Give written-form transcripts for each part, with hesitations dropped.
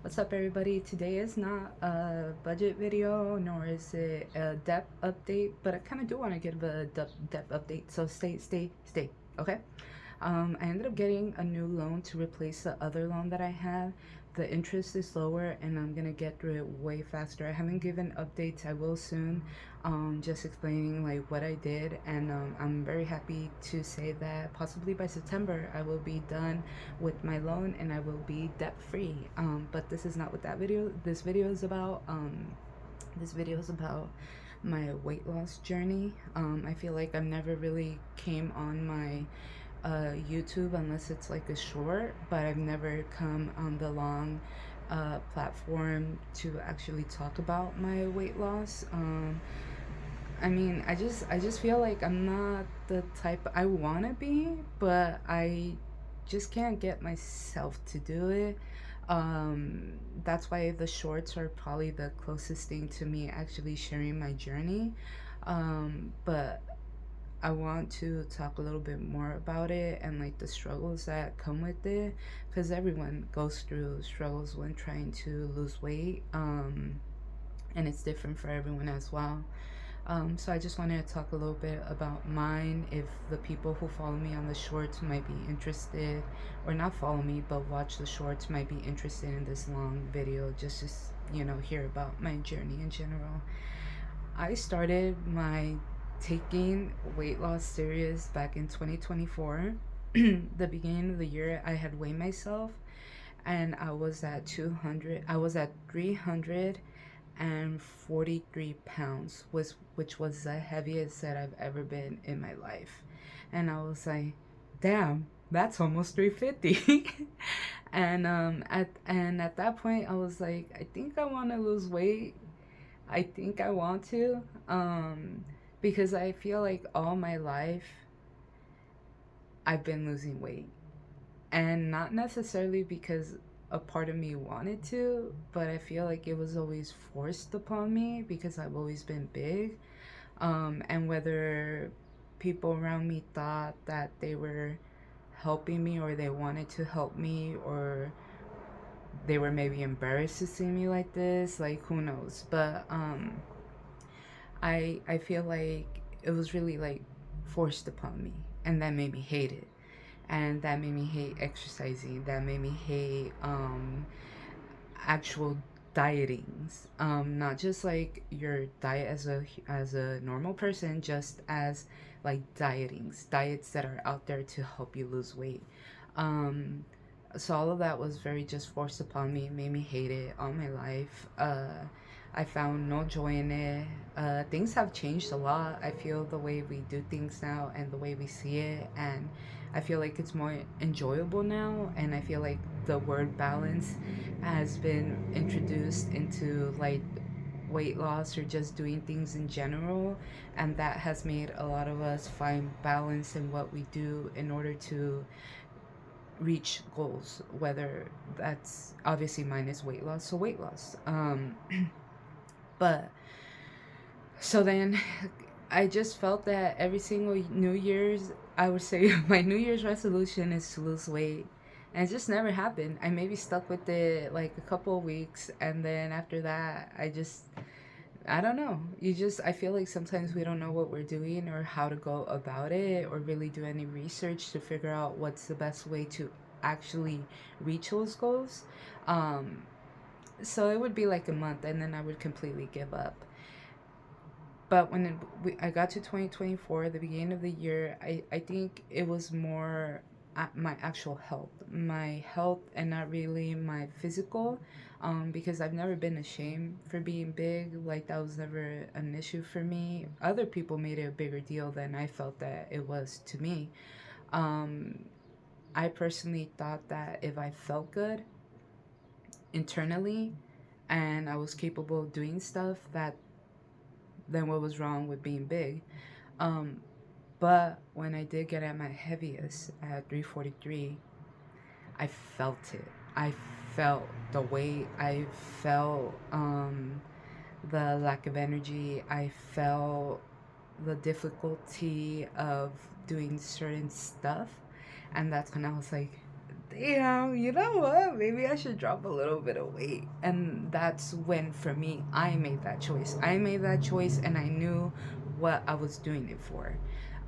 What's up, everybody? Today is not a budget video, nor is it a depth update, but I kind of do want to give a depth update. So stay, okay? I ended up getting a new loan to replace the other loan that I have. The interest is lower, and I'm gonna get through it way faster. I haven't given updates. I will soon. Just explaining like what I did, and I'm very happy to say that possibly by September I will be done with my loan and I will be debt free. But this is not what that video. This video is about. This video is about my weight loss journey. I feel like I've never really came on my YouTube unless it's like a short, but I've never come on the long platform to actually talk about my weight loss. I mean, I just feel like I'm not the type I want to be, but I just can't get myself to do it. That's why the shorts are probably the closest thing to me actually sharing my journey. But I want to talk a little bit more about it and like the struggles that come with it, because everyone goes through struggles when trying to lose weight. And it's different for everyone as well. So I just wanted to talk a little bit about mine. If the people who follow me on the shorts might be interested, or not follow me but watch the shorts might be interested in this long video, just hear about my journey in general. I started my taking weight loss serious back in 2024. The beginning of the year, I had weighed myself, and I was at 200. I was at 343 pounds, which was the heaviest that I've ever been in my life. And I was like, damn, that's almost 350. And at that point I was like, I think I want to lose weight. I think I want to, because I feel like all my life I've been losing weight, and not necessarily because a part of me wanted to, but I feel like it was always forced upon me because I've always been big. And whether people around me thought that they were helping me or they wanted to help me, or they were maybe embarrassed to see me like this, like who knows. But I feel like it was really like forced upon me, and that made me hate it, and that made me hate exercising, that made me hate actual dietings, not just like your diet as a normal person, just as like diets that are out there to help you lose weight. um so all of that was very just forced upon me, made me hate it all my life. I found no joy in it. Things have changed a lot. I feel the way we do things now and the way we see it, and I feel like it's more enjoyable now. And I feel like the word balance has been introduced into like weight loss or just doing things in general, and that has made a lot of us find balance in what we do in order to reach goals, whether that's obviously mine is weight loss, so weight loss. But so then I just felt that every single New Year's, I would say my New Year's resolution is to lose weight. And it just never happened. I maybe stuck with it like a couple of weeks, and then after that, I don't know. I feel like sometimes we don't know what we're doing or how to go about it or really do any research to figure out what's the best way to actually reach those goals. Um, so it would be like a month, and then I would completely give up. But I got to 2024, the beginning of the year, I think it was more my actual health, and not really my physical, because I've never been ashamed for being big. Like, that was never an issue for me. Other people made it a bigger deal than I felt that it was to me. Um, I personally thought that if I felt good internally and I was capable of doing stuff, that then what was wrong with being big? Um, but when I did get at my heaviest at 343, I felt it. I felt the weight. I felt the lack of energy. I felt the difficulty of doing certain stuff. And that's when I was like, damn, you know what? Maybe I should drop a little bit of weight. And that's when, for me, I made that choice. I made that choice and I knew what I was doing it for.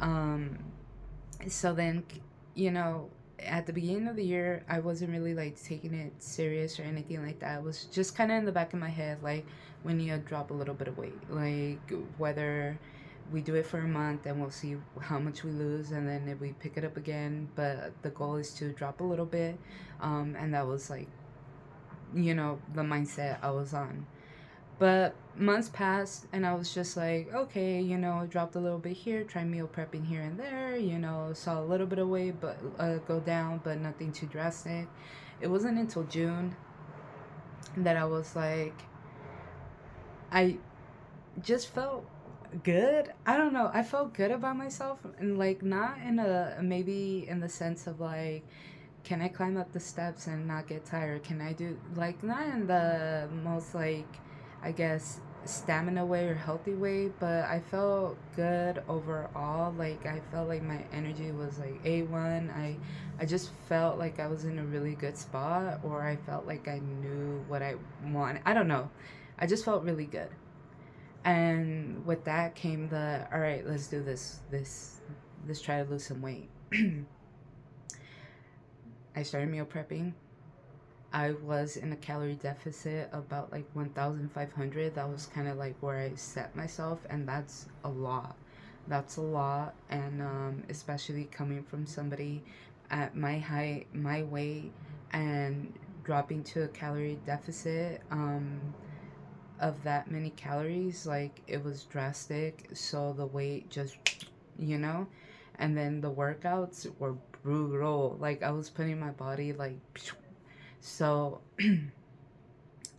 Um, so then, you know, at the beginning of the year, I wasn't really like taking it serious or anything like that. It was just kind of in the back of my head, like when you drop a little bit of weight, like whether we do it for a month and we'll see how much we lose, and then if we pick it up again. But the goal is to drop a little bit, and that was like, you know, the mindset I was on. But months passed, and I was just like, okay, you know, dropped a little bit here, try meal prepping here and there, you know, saw a little bit of weight, but go down, but nothing too drastic. It wasn't until June that I was like, I just felt good. I don't know. I felt good about myself, and like not in a maybe in the sense of like, can I climb up the steps and not get tired? Can I do like not in the most like, I guess, stamina way or healthy way, but I felt good overall. Like I felt like my energy was like A1. I just felt like I was in a really good spot, or I felt like I knew what I wanted. I don't know. I just felt really good. And with that came the, all right, let's do let's try to lose some weight. I started meal prepping. I was in a calorie deficit about like 1,500. That was kind of like where I set myself, and that's a lot. That's a lot, and especially coming from somebody at my height, my weight, and dropping to a calorie deficit of that many calories, like it was drastic. So the weight just, you know, and then the workouts were brutal. Like I was putting my body like, so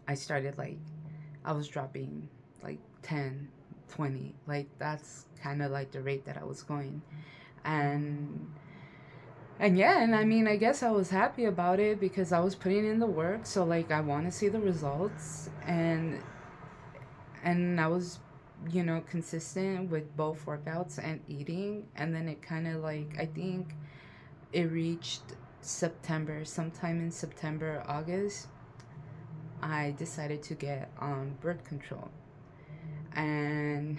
I started like, I was dropping like 10, 20. Like that's kind of like the rate that I was going. And yeah, and I mean, I guess I was happy about it because I was putting in the work. So like I want to see the results, and I was, you know, consistent with both workouts and eating. And then it kind of like, I think it reached September, sometime in September, August, I decided to get on birth control. And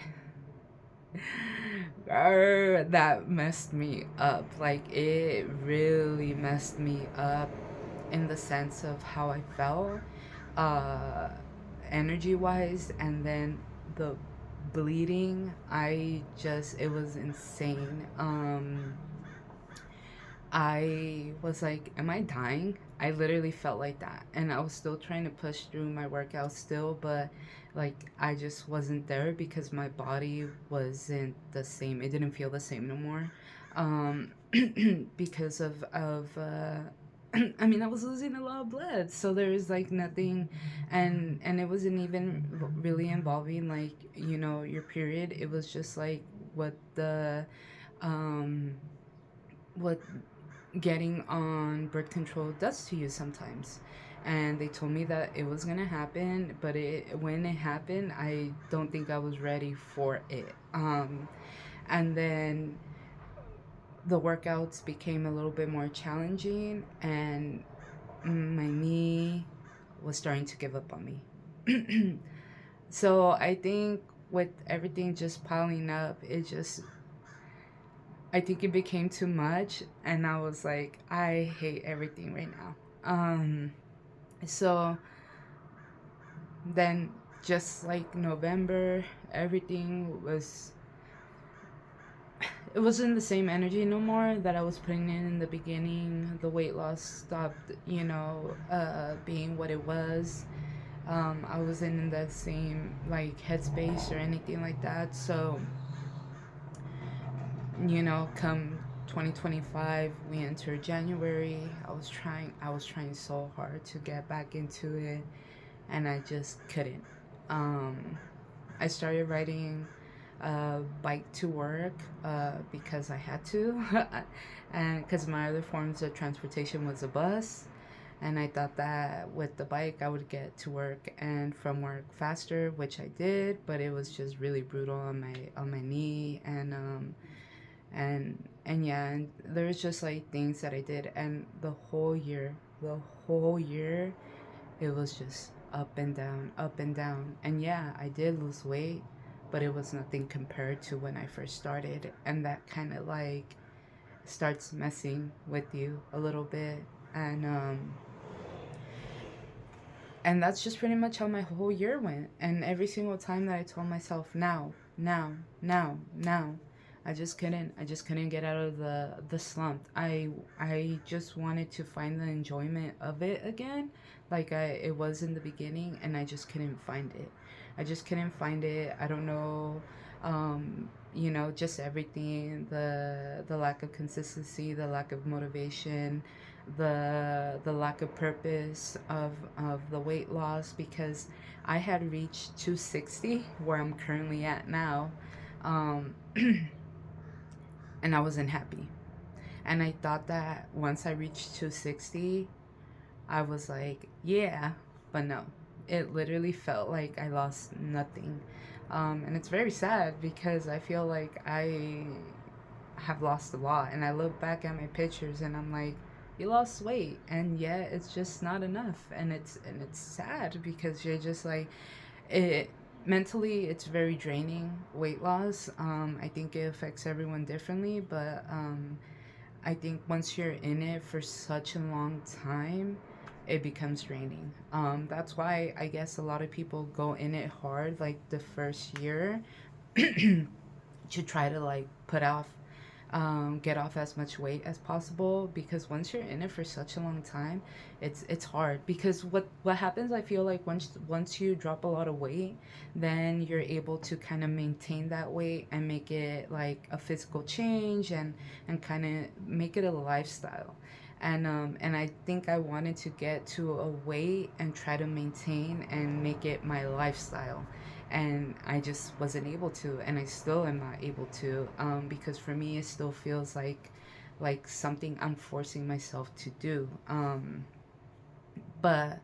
that messed me up. Like, it really messed me up in the sense of how I felt, uh, energy wise, and then the bleeding. It was insane. I was like, am I dying? I literally felt like that. And I was still trying to push through my workout still, but like I just wasn't there because my body wasn't the same. It didn't feel the same no more. Um, because I mean, I was losing a lot of blood, so there was like nothing, and it wasn't even really involving like, you know, your period. It was just like what the um what getting on birth control does to you sometimes. And they told me that it was gonna happen, but when it happened, I don't think I was ready for it. And then the workouts became a little bit more challenging, and my knee was starting to give up on me. So I think with everything just piling up, I think it became too much, and I was like, I hate everything right now. So then, just like November, everything was, it wasn't the same energy no more that I was putting in the beginning. The weight loss stopped, you know, being what it was. I wasn't in that same like headspace or anything like that. So, you know, come 2025, we enter January. I was trying so hard to get back into it, and I just couldn't. um I started riding bike to work because I had to, and because my other forms of transportation was a bus, and I thought that with the bike I would get to work and from work faster, which I did, but it was just really brutal on my knee, and And yeah, and there's just like things that I did, and the whole year, it was just up and down, up and down. And yeah, I did lose weight, but it was nothing compared to when I first started. And that kind of like starts messing with you a little bit. And and that's just pretty much how my whole year went. And every single time that I told myself, now, now, now, now, I just couldn't get out of the slump. I just wanted to find the enjoyment of it again, like it was in the beginning, and I just couldn't find it. I just couldn't find it. I don't know, just everything, the lack of consistency, the lack of motivation, the lack of purpose of the weight loss, because I had reached 260 where I'm currently at now, um, and I wasn't happy. And I thought that once I reached 260, I was like, yeah, but no. It literally felt like I lost nothing. And it's very sad because I feel like I have lost a lot. And I look back at my pictures and I'm like, you lost weight, and yet it's just not enough. And it's sad because you're just like, it mentally, it's very draining, weight loss. I think it affects everyone differently, but I think once you're in it for such a long time, it becomes draining. That's why I guess a lot of people go in it hard, like the first year, to try to like get off as much weight as possible, because once you're in it for such a long time, it's hard. Because what happens, I feel like once you drop a lot of weight, then you're able to kind of maintain that weight and make it like a physical change, and kind of make it a lifestyle. And I think I wanted to get to a weight and try to maintain and make it my lifestyle, and I just wasn't able to, and I still am not able to, because for me it still feels like something I'm forcing myself to do. But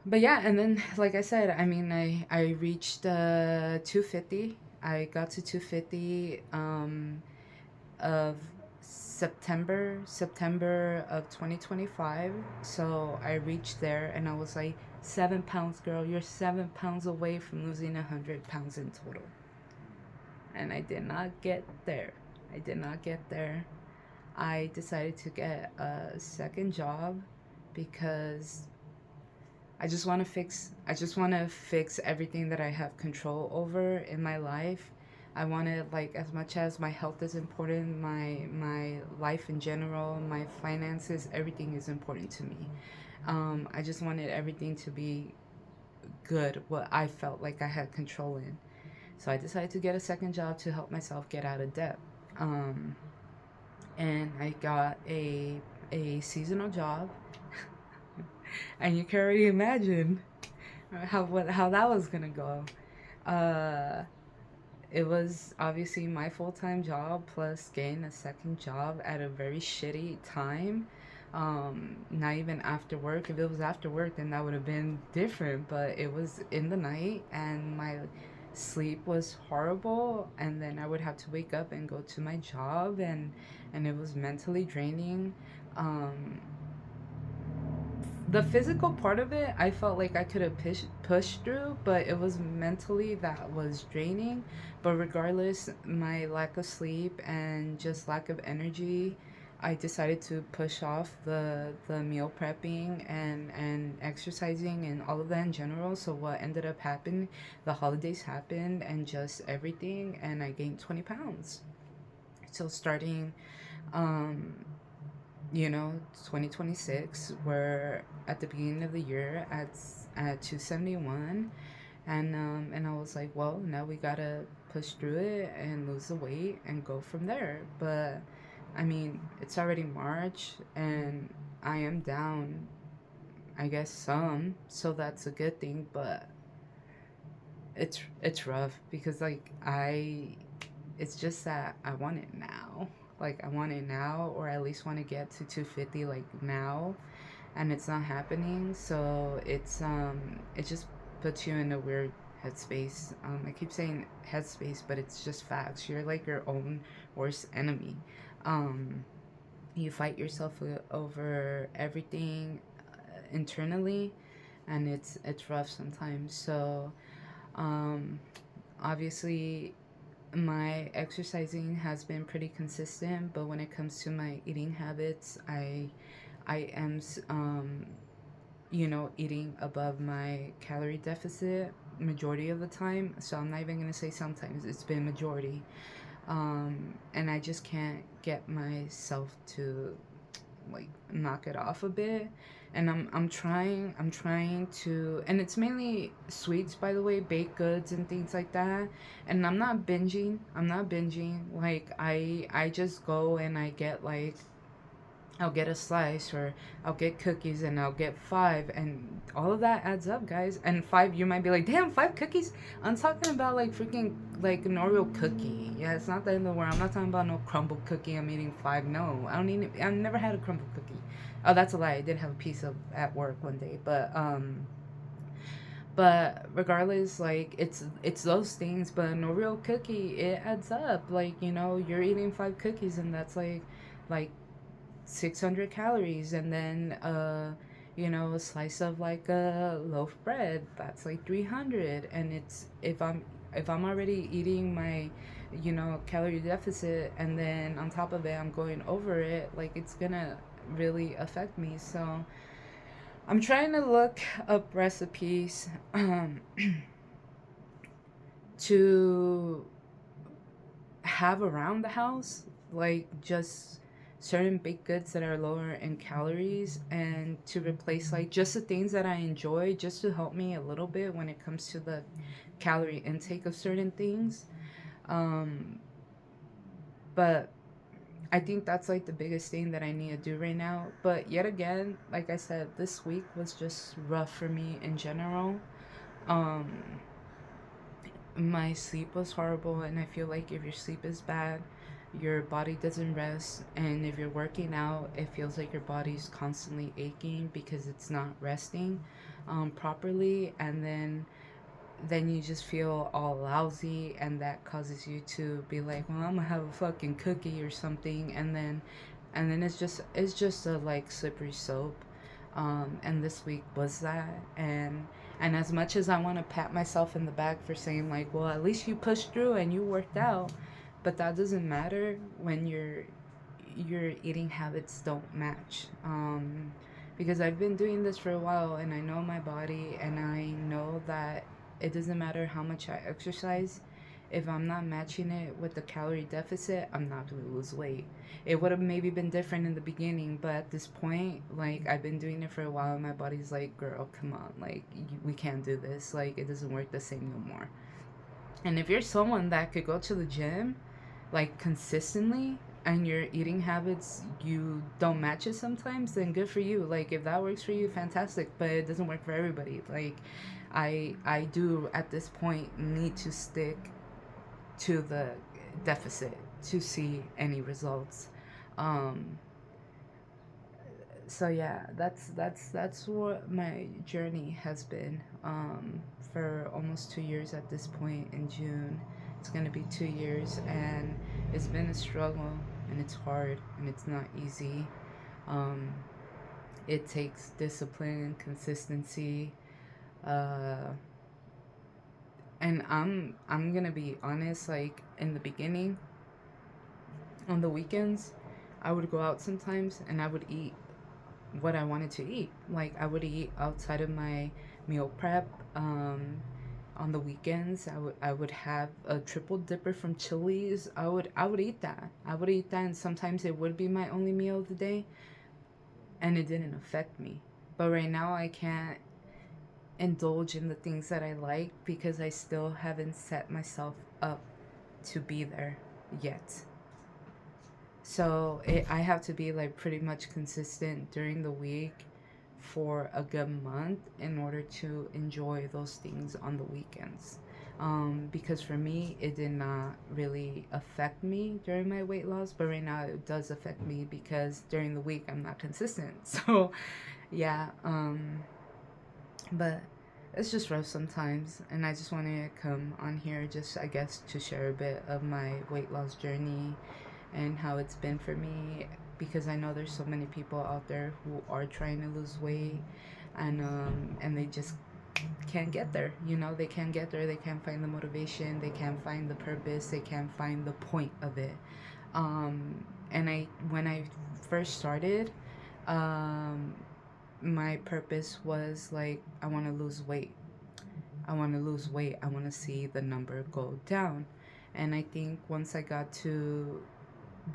but yeah, and then like I said, I mean, I reached 250. I got to 250 of September of 2025. So I reached there and I was like, 7 pounds, girl, you're 7 pounds away from losing 100 pounds in total. And I did not get there. I did not get there. I decided to get a second job because I just want to fix everything that I have control over in my life. I want to, like, as much as my health is important, my life in general, my finances, everything is important to me. I just wanted everything to be good, what I felt like I had control in. So I decided to get a second job to help myself get out of debt. Um, and I got a seasonal job, and you can already imagine how that was gonna go. Uh, it was obviously my full time job plus getting a second job at a very shitty time. Not even after work. If it was after work, then that would have been different. But it was in the night, and my sleep was horrible. And then I would have to wake up and go to my job, and it was mentally draining. Um, the physical part of it, I felt like I could have pushed through, but it was mentally that was draining. But regardless, my lack of sleep and just lack of energy, I decided to push off the meal prepping and exercising and all of that in general. So what ended up happening, the holidays happened and just everything, and I gained 20 pounds. So starting um 2026, we're at the beginning of the year at 271, and I was like, well, now we gotta push through it and lose the weight and go from there. But I mean, it's already March, and I am down, I guess, some, so that's a good thing. But it's rough because like it's just that I want it now. Like, I want it now, or at least want to get to 250 like now, and it's not happening. So it just puts you in a weird headspace. I keep saying headspace, but it's just facts. You're like your own worst enemy. Um, you fight yourself over everything internally, and it's rough sometimes. So, um, obviously, my exercising has been pretty consistent, but when it comes to my eating habits, I am eating above my calorie deficit majority of the time. So I'm not even gonna say sometimes, it's been majority. And I just can't get myself to like knock it off a bit. And I'm trying to, and it's mainly sweets, by the way, baked goods and things like that. And I'm not binging. Like I just go and I get like, I'll get a slice, or I'll get cookies, and I'll get five, and all of that adds up, guys. And five, you might be like, damn, five cookies? I'm talking about like freaking like an Oreo cookie. Yeah, it's not the end of the world. I'm not talking about no crumble cookie. I'm eating five. No, I don't eat it. I've never had a crumble cookie. Oh, that's a lie. I did have a piece of at work one day, but regardless, like it's those things. But an Oreo cookie, it adds up. Like, you're eating five cookies, and that's like 600 calories. And then a slice of like a loaf bread, that's like 300. And it's, if I'm already eating my calorie deficit, and then on top of it I'm going over it, like it's gonna really affect me. So I'm trying to look up recipes to have around the house, like just certain baked goods that are lower in calories, and to replace like just the things that I enjoy, just to help me a little bit when it comes to the calorie intake of certain things. Um, but I think that's like the biggest thing that I need to do right now. But yet again, like I said, this week was just rough for me in general. Um, my sleep was horrible, and I feel like if your sleep is bad, your body doesn't rest. And if you're working out, it feels like your body's constantly aching because it's not resting properly. And then you just feel all lousy, and that causes you to be like, well, I'm gonna have a fucking cookie or something. And then it's just a like slippery slope. And this week was that. And as much as I want to pat myself in the back for saying like, well, at least you pushed through and you worked out, but that doesn't matter when your eating habits don't match. Because I've been doing this for a while, and I know my body, and I know that it doesn't matter how much I exercise. If I'm not matching it with the calorie deficit, I'm not going to lose weight. It would have maybe been different in the beginning, but at this point, like, I've been doing it for a while, and my body's like, girl, come on, like, we can't do this. Like, it doesn't work the same no more. And if you're someone that could go to the gym like consistently, and your eating habits, you don't match it sometimes, then good for you. Like, if that works for you, fantastic. But it doesn't work for everybody. Like, I do at this point need to stick to the deficit to see any results. um so yeah, that's what my journey has been, for almost 2 years at this point. In June, it's gonna be 2 years, and it's been a struggle, and it's hard, and it's not easy. um it takes discipline and consistency. uh and I'm gonna be honest, like in the beginning, on the weekends, I would go out sometimes, and I would eat what I wanted to eat. Like, I would eat outside of my meal prep. On the weekends, I would have a triple dipper from Chili's. I would eat that. I would eat that, and sometimes it would be my only meal of the day, and it didn't affect me. But right now, I can't indulge in the things that I like because I still haven't set myself up to be there yet. So I have to be like pretty much consistent during the week for a good month in order to enjoy those things on the weekends. Because for me, it did not really affect me during my weight loss, but right now it does affect me because during the week I'm not consistent. So, yeah, but it's just rough sometimes, and I just want to come on here just, I guess, to share a bit of my weight loss journey and how it's been for me, because I know there's so many people out there who are trying to lose weight, and they just can't get there. You know, they can't get there. They can't find the motivation. They can't find the purpose. They can't find the point of it. And I when I first started, um, my purpose was like, I want to lose weight. I want to lose weight. I want to see the number go down. And I think once I got to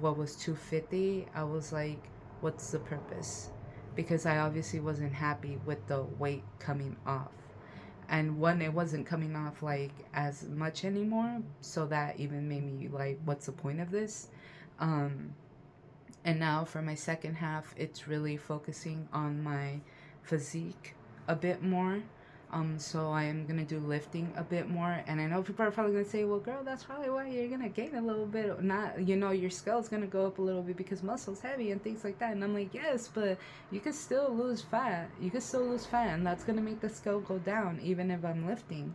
what was 250, I was like, what's the purpose? Because I obviously wasn't happy with the weight coming off. And one, it wasn't coming off like as much anymore. So that even made me like, what's the point of this? Um, and now for my second half, it's really focusing on my physique a bit more. So I am gonna do lifting a bit more, and I know people are probably gonna say, "Well, girl, that's probably why you're gonna gain a little bit. Not, your skull's gonna go up a little bit because muscle's heavy and things like that." And I'm like, "Yes, but you can still lose fat. You can still lose fat, and that's gonna make the skull go down, even if I'm lifting."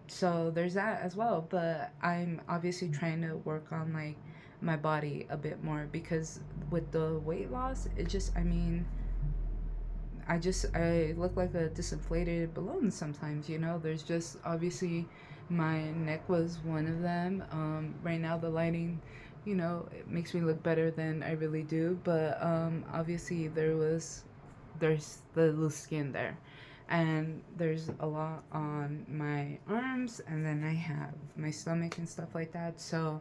So there's that as well. But I'm obviously trying to work on like my body a bit more, because with the weight loss, it just, I mean, I look like a disinflated balloon sometimes, There's just obviously my neck was one of them. Right now the lighting, it makes me look better than I really do, but obviously there's the loose skin there. And there's a lot on my arms, and then I have my stomach and stuff like that. So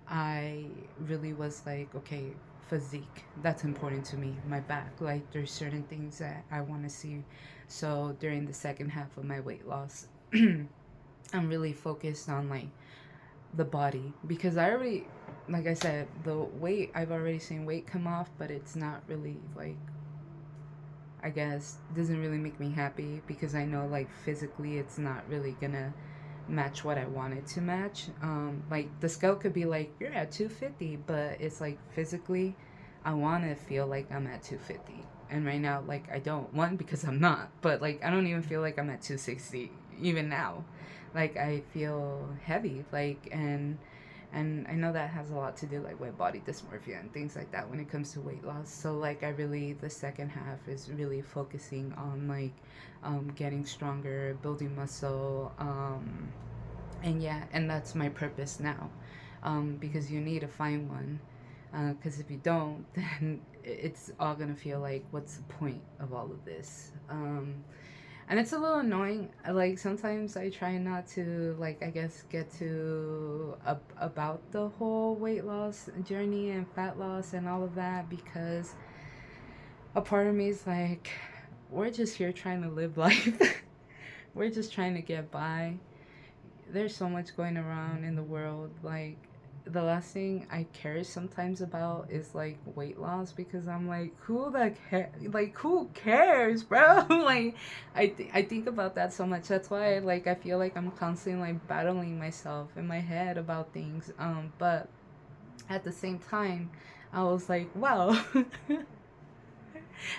I really was like, okay, physique, that's important to me. My back, like, there's certain things that I want to see. So during the second half of my weight loss, I'm really focused on like the body, because I already, like I said, the weight, I've already seen weight come off, but it's not really like, I guess, doesn't really make me happy, because I know like physically it's not really gonna match what I wanted to match. Like the scale could be like, you're at 250, but it's like physically, I want to feel like I'm at 250. And right now, like, I don't. One, because I'm not, but like, I don't even feel like I'm at 260 even now. Like, I feel heavy, like, and I know that has a lot to do like with body dysmorphia and things like that when it comes to weight loss. So like, I really, the second half is really focusing on like getting stronger, building muscle, and yeah, and that's my purpose now, because you need to find one, because if you don't, then it's all gonna feel like, what's the point of all of this? And it's a little annoying. Like, sometimes I try not to, like, I guess, get to about the whole weight loss journey and fat loss and all of that, because a part of me is like, we're just here trying to live life. We're just trying to get by. There's so much going around in the world. Like, the last thing I care sometimes about is like weight loss, because I'm like, who cares, bro? Like, I think about that so much. That's why like I feel like I'm constantly like battling myself in my head about things. But at the same time, I was like, wow.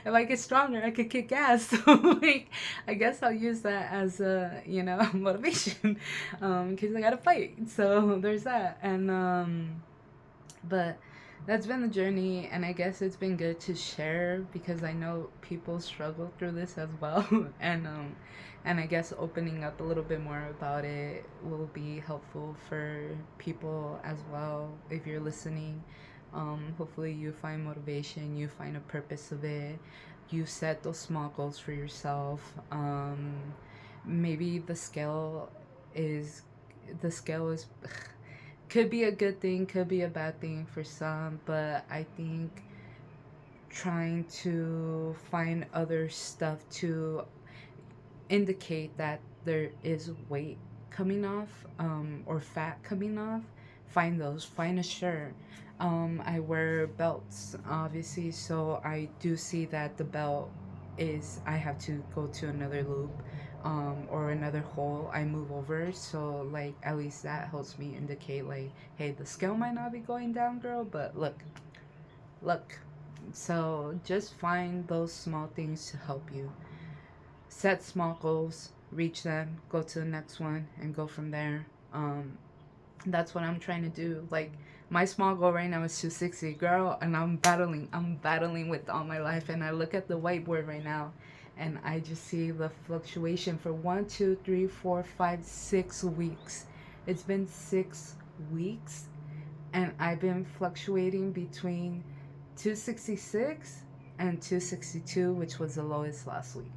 If I get stronger, I could kick ass. So like, I guess I'll use that as a motivation, because I gotta fight. So there's that, and but that's been the journey, and I guess it's been good to share, because I know people struggle through this as well, and I guess opening up a little bit more about it will be helpful for people as well if you're listening. Hopefully you find motivation, you find a purpose of it, you set those small goals for yourself. Maybe is the scale is could be a good thing, could be a bad thing for some, but I think trying to find other stuff to indicate that there is weight coming off, or fat coming off, find those. Find a shirt. I wear belts, obviously, so I do see that the belt is, I have to go to another loop, or another hole I move over. So, like, at least that helps me indicate, like, hey, the scale might not be going down, girl, but look. So, just find those small things to help you. set small goals, reach them, go to the next one, and go from there. That's what I'm trying to do. Like, my small goal right now is 260, girl, and I'm battling with all my life. And I look at the whiteboard right now, and I just see the fluctuation for 1, 2, 3, 4, 5, 6 weeks. It's been 6 weeks, and I've been fluctuating between 266 and 262, which was the lowest last week.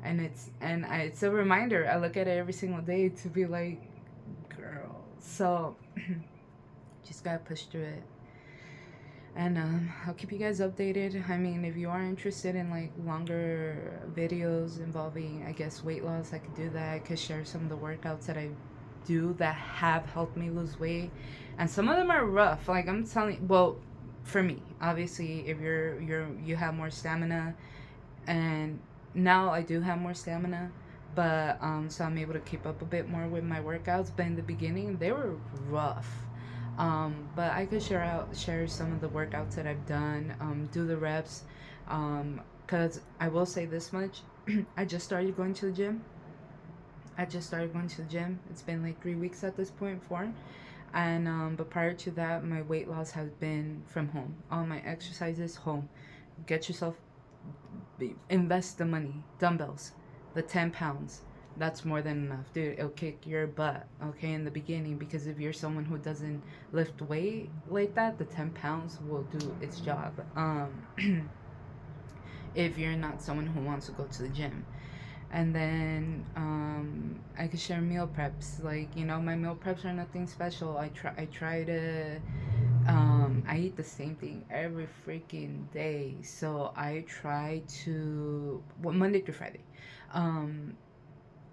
And it's a reminder. I look at it every single day to be like, girl. So just gotta push through it. And I'll keep you guys updated. I mean, if you are interested in like longer videos involving, I guess, weight loss, I could do that. I could share some of the workouts that I do that have helped me lose weight, and some of them are rough. Like, I'm telling you, well, for me, obviously, if you have more stamina, and now I do have more stamina, but so I'm able to keep up a bit more with my workouts. But in the beginning, they were rough. But I could share some of the workouts that I've done, do the reps, because I will say this much: I just started going to the gym. It's been like 3 weeks at this point, 4. And but prior to that, my weight loss has been from home. All my exercises home. Get yourself, invest the money, dumbbells, the 10 pounds. That's more than enough, dude. It'll kick your butt, okay, in the beginning, because if you're someone who doesn't lift weight like that, the 10 pounds will do its job. If you're not someone who wants to go to the gym. And then I could share meal preps. Like, my meal preps are nothing special. I try to I eat the same thing every freaking day. So I try to, well, Monday through Friday. Um,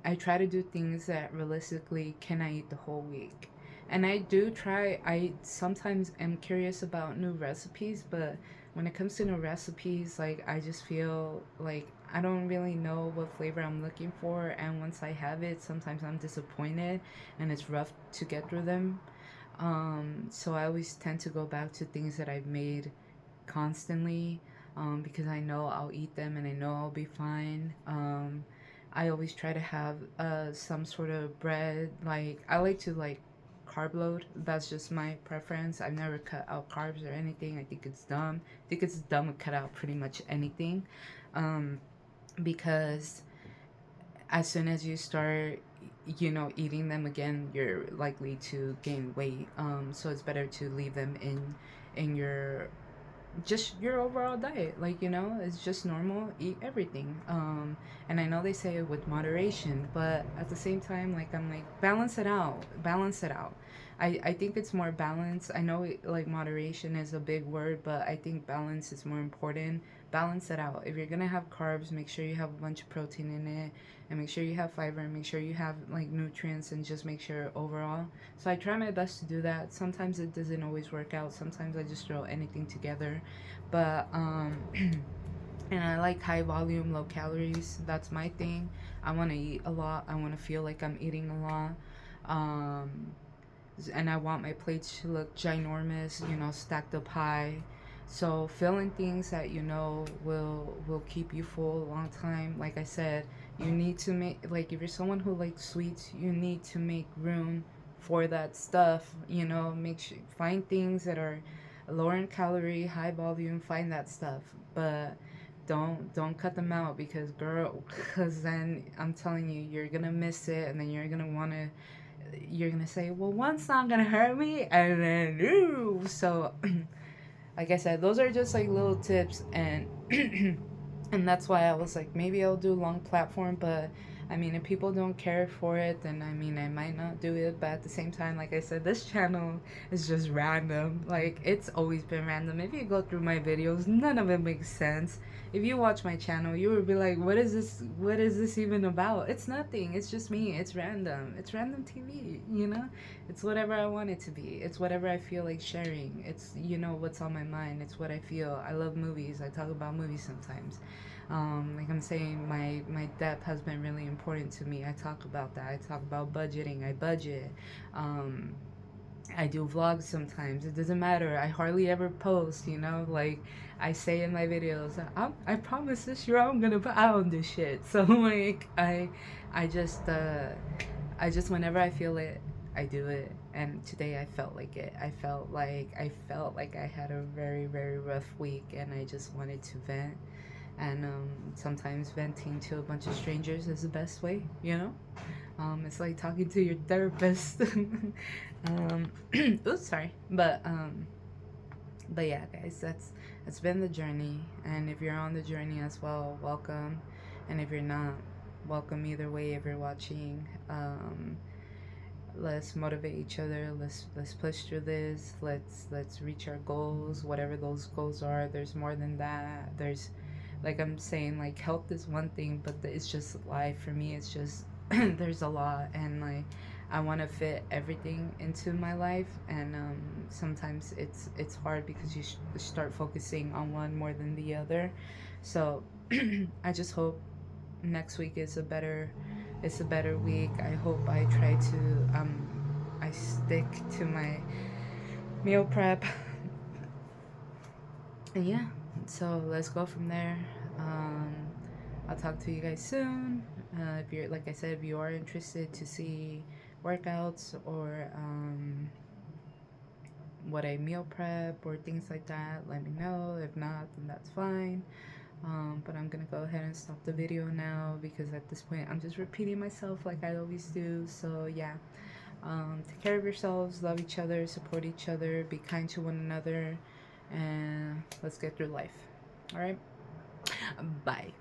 I try to do things that realistically can I eat the whole week. And I do try, I sometimes am curious about new recipes, but when it comes to new recipes, like, I just feel like I don't really know what flavor I'm looking for. And once I have it, sometimes I'm disappointed and it's rough to get through them. So I always tend to go back to things that I've made constantly, because I know I'll eat them and I know I'll be fine. I always try to have some sort of bread. Like, I like to like carb load. That's just my preference. I've never cut out carbs or anything. I think it's dumb. I think it's dumb to cut out pretty much anything, um, because as soon as you start, eating them again, you're likely to gain weight. So it's better to leave them in your, just your overall diet. Like, it's just normal, eat everything. And I know they say it with moderation, but at the same time, like, I'm like, balance it out. I think it's more balance. I know like moderation is a big word, but I think balance is more important. Balance it out. If you're gonna have carbs, make sure you have a bunch of protein in it, and make sure you have fiber, and make sure you have like nutrients, and just make sure overall. So I try my best to do that. Sometimes it doesn't always work out. Sometimes I just throw anything together. But and I like high volume, low calories. That's my thing. I want to eat a lot. I want to feel like I'm eating a lot. Um, and I want my plates to look ginormous, stacked up high. So filling things that will keep you full a long time. Like I said, you need to make, like, if you're someone who likes sweets, you need to make room for that stuff. Make sure, find things that are lower in calorie, high volume. Find that stuff, but don't cut them out, because girl, because then I'm telling you, you're gonna miss it, and then you're gonna say, well, one's not gonna hurt me, and then ooh. So like I said, those are just like little tips, and and that's why I was like, maybe I'll do long platform. But I mean, if people don't care for it, then I mean, I might not do it. But at the same time, like I said, this channel is just random. Like, it's always been random. If you go through my videos, none of it makes sense. If you watch my channel, you would be like, what is this? What is this even about? It's nothing. It's just me. It's random. It's random TV. It's whatever I want it to be. It's whatever I feel like sharing. It's, what's on my mind. It's what I feel. I love movies. I talk about movies sometimes. Like I'm saying, my depth has been really important to me. I talk about that. I talk about budgeting. I budget. Um, I do vlogs sometimes. It doesn't matter. I hardly ever post, you know? Like, I say in my videos, I promise this year I'm gonna put out this shit. So, like, I just, whenever I feel it, I do it. And today I felt like it. I felt like I had a very, very rough week and I just wanted to vent. And sometimes venting to a bunch of strangers is the best way, you know? It's like talking to your therapist. Oops, sorry. But yeah, guys, that's been the journey. And if you're on the journey as well, welcome. And if you're not, welcome either way. If you're watching, let's motivate each other. Let's push through this. Let's reach our goals, whatever those goals are. There's more than that. There's, like I'm saying, like health is one thing, but it's just life for me. It's just there's a lot, and like I want to fit everything into my life, and sometimes it's hard because you start focusing on one more than the other. So I just hope next week is a better, it's a better week. I hope I try to I stick to my meal prep. And yeah, so let's go from there. um I'll talk to you guys soon. If you're, like I said, if you are interested to see workouts or what I meal prep or things like that, let me know. If not, then that's fine. But I'm gonna go ahead and stop the video now because at this point I'm just repeating myself like I always do. So yeah, take care of yourselves, love each other, support each other, be kind to one another, and let's get through life. All right, bye.